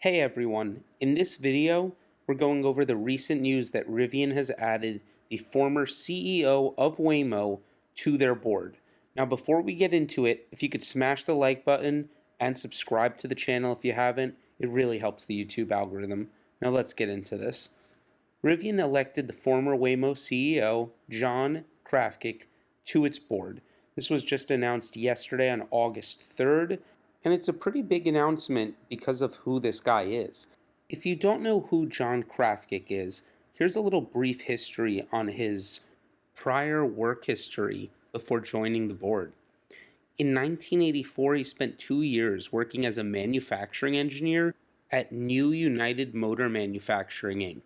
Hey everyone, in this video, we're going over the recent news that Rivian has added the former CEO of WAYMO to their board. Now before we get into it, if you could smash the like button and subscribe to the channel if you haven't, it really helps the YouTube algorithm. Now let's get into this. Rivian elected the former WAYMO CEO, John Krafcik, to its board. This was just announced yesterday on August 3rd, and it's a pretty big announcement because of who this guy is. If you don't know who John Krafcik is, here's a little brief history on his prior work history before joining the board. In 1984, he spent 2 years working as a manufacturing engineer at New United Motor Manufacturing Inc.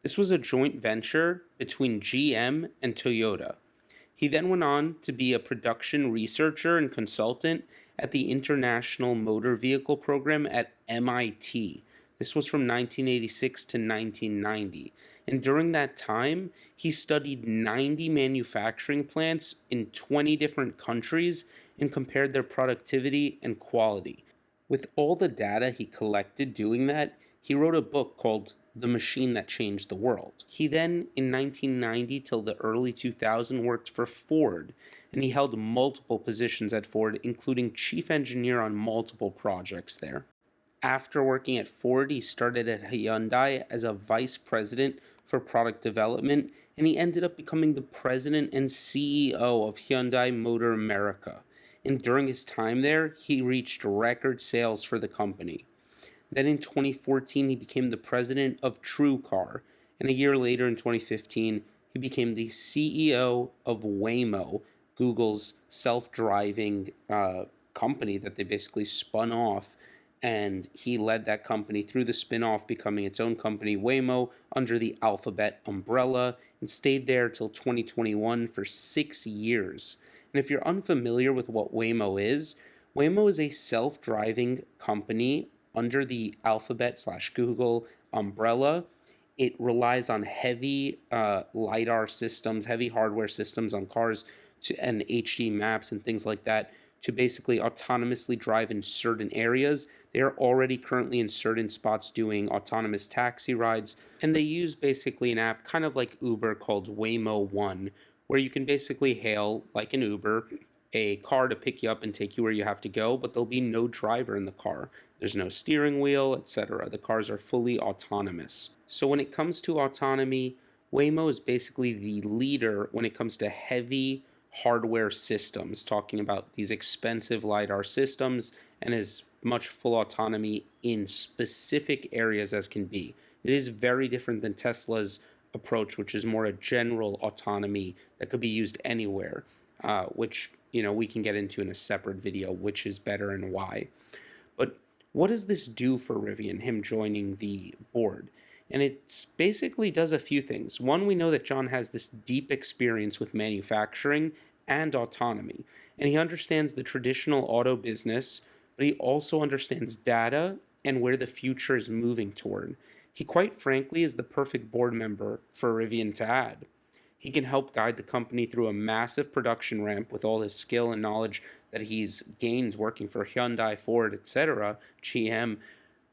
This was a joint venture between GM and Toyota. He then went on to be a production researcher and consultant at the International Motor Vehicle Program at MIT. This was from 1986 to 1990. And during that time, he studied 90 manufacturing plants in 20 different countries and compared their productivity and quality. With all the data he collected doing that, he wrote a book called The Machine That Changed the World. He then, in 1990 till the early 2000s, worked for Ford, and he held multiple positions at Ford, including chief engineer on multiple projects there. After working at Ford, he started at Hyundai as a vice president for product development, and he ended up becoming the president and CEO of Hyundai Motor America. And during his time there, he reached record sales for the company. Then in 2014, he became the president of TrueCar, and a year later in 2015, he became the CEO of WAYMO, Google's self-driving company that they basically spun off, and he led that company through the spin-off, becoming its own company, WAYMO, under the Alphabet umbrella, and stayed there till 2021 for 6 years. And if you're unfamiliar with what WAYMO is a self-driving company under the Alphabet/Google umbrella. It relies on heavy LiDAR systems, heavy hardware systems on cars and HD maps and things like that to basically autonomously drive in certain areas. They are already currently in certain spots doing autonomous taxi rides, and they use basically an app kind of like Uber called WAYMO One, where you can basically hail, like an Uber, a car to pick you up and take you where you have to go, but there'll be no driver in the car. There's no steering wheel, etc. The cars are fully autonomous. So when it comes to autonomy, WAYMO is basically the leader when it comes to heavy hardware systems, talking about these expensive LiDAR systems and as much full autonomy in specific areas as can be. It is very different than Tesla's approach, which is more a general autonomy that could be used anywhere, which we can get into in a separate video, which is better and why. But what does this do for Rivian, him joining the board? And it basically does a few things. One, we know that John has this deep experience with manufacturing and autonomy, and he understands the traditional auto business, but he also understands data and where the future is moving toward. He quite frankly is the perfect board member for Rivian to add. He can help guide the company through a massive production ramp with all his skill and knowledge that he's gained working for Hyundai, Ford, etc., GM,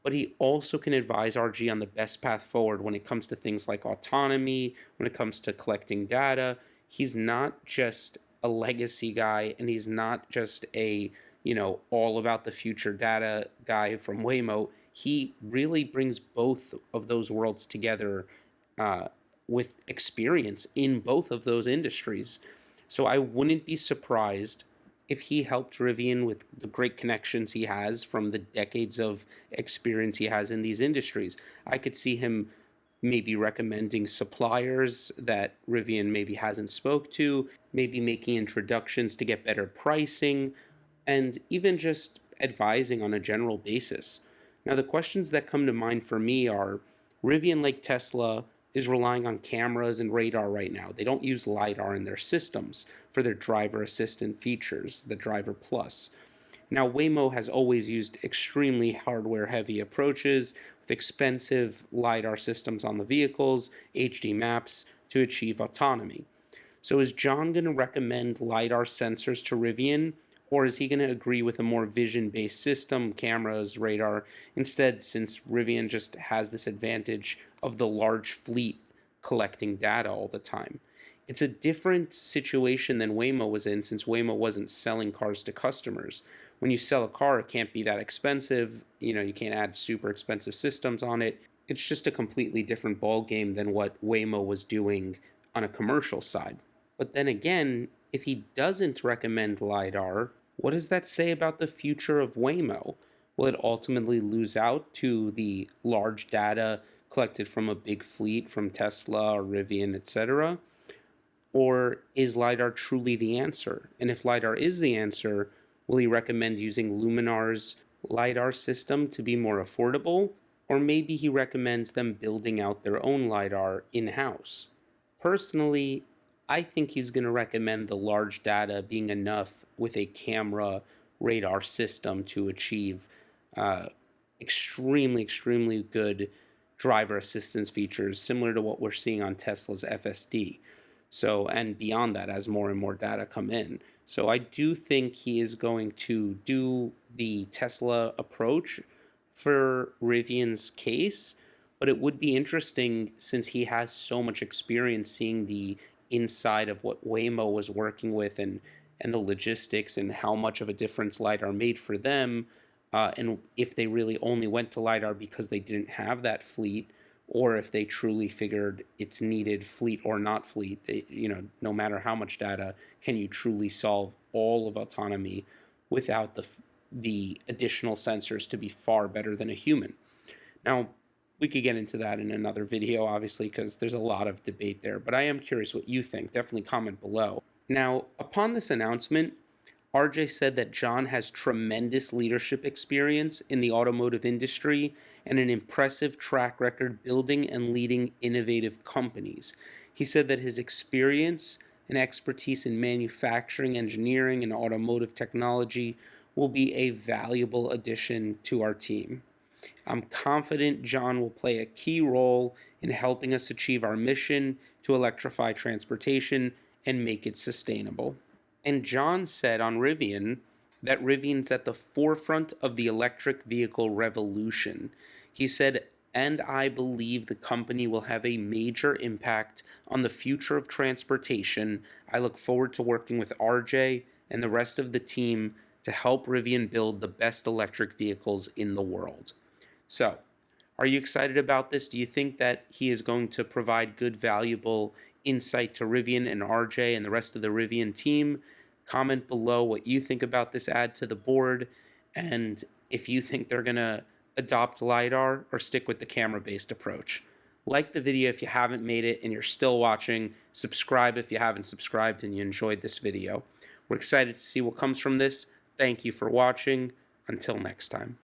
but he also can advise RG on the best path forward when it comes to things like autonomy, when it comes to collecting data. He's not just a legacy guy, and he's not just a, all about the future data guy from WAYMO. He really brings both of those worlds together with experience in both of those industries. So I wouldn't be surprised if he helped Rivian with the great connections he has from the decades of experience he has in these industries. I could see him maybe recommending suppliers that Rivian maybe hasn't spoke to, maybe making introductions to get better pricing, and even just advising on a general basis. Now, the questions that come to mind for me are, Rivian, like Tesla, is relying on cameras and radar right now. They don't use LiDAR in their systems for their driver assistant features, the Driver Plus. Now, WAYMO has always used extremely hardware-heavy approaches with expensive LiDAR systems on the vehicles, HD maps, to achieve autonomy. So is John going to recommend LiDAR sensors to Rivian, Or is he going to agree with a more vision-based system, cameras, radar, instead, since Rivian just has this advantage of the large fleet collecting data all the time? It's a different situation than Waymo was in, since Waymo wasn't selling cars to customers. When you sell a car, it can't be that expensive. You can't add super expensive systems on it. It's just a completely different ball game than what Waymo was doing on a commercial side. But then again, if he doesn't recommend LiDAR, what does that say about the future of Waymo? Will it ultimately lose out to the large data collected from a big fleet from Tesla or Rivian, etc.? Or is LiDAR truly the answer? And if LiDAR is the answer, will he recommend using Luminar's LiDAR system to be more affordable? Or maybe he recommends them building out their own LiDAR in-house. Personally, I think he's going to recommend the large data being enough with a camera radar system to achieve uh, extremely good driver assistance features, similar to what we're seeing on Tesla's FSD. So, and beyond that, as more and more data come in. So I do think he is going to do the Tesla approach for Rivian's case, but it would be interesting, since he has so much experience seeing the inside of what Waymo was working with, and the logistics and how much of a difference LiDAR made for them, and if they really only went to LiDAR because they didn't have that fleet, or if they truly figured it's needed, fleet or not fleet. No matter how much data, can you truly solve all of autonomy without the additional sensors to be far better than a human? Now, we could get into that in another video, obviously, because there's a lot of debate there, but I am curious what you think. Definitely comment below. Now, upon this announcement, RJ said that John has tremendous leadership experience in the automotive industry and an impressive track record building and leading innovative companies. He said that his experience and expertise in manufacturing, engineering, and automotive technology will be a valuable addition to our team. I'm confident John will play a key role in helping us achieve our mission to electrify transportation and make it sustainable. And John said on Rivian that Rivian's at the forefront of the electric vehicle revolution. He said, and I believe the company will have a major impact on the future of transportation. I look forward to working with RJ and the rest of the team to help Rivian build the best electric vehicles in the world. So, are you excited about this? Do you think that he is going to provide good, valuable insight to Rivian and RJ and the rest of the Rivian team? Comment below what you think about this add to the board, and if you think they're going to adopt LiDAR or stick with the camera-based approach. Like the video if you haven't made it and you're still watching. Subscribe if you haven't subscribed and you enjoyed this video. We're excited to see what comes from this. Thank you for watching. Until next time.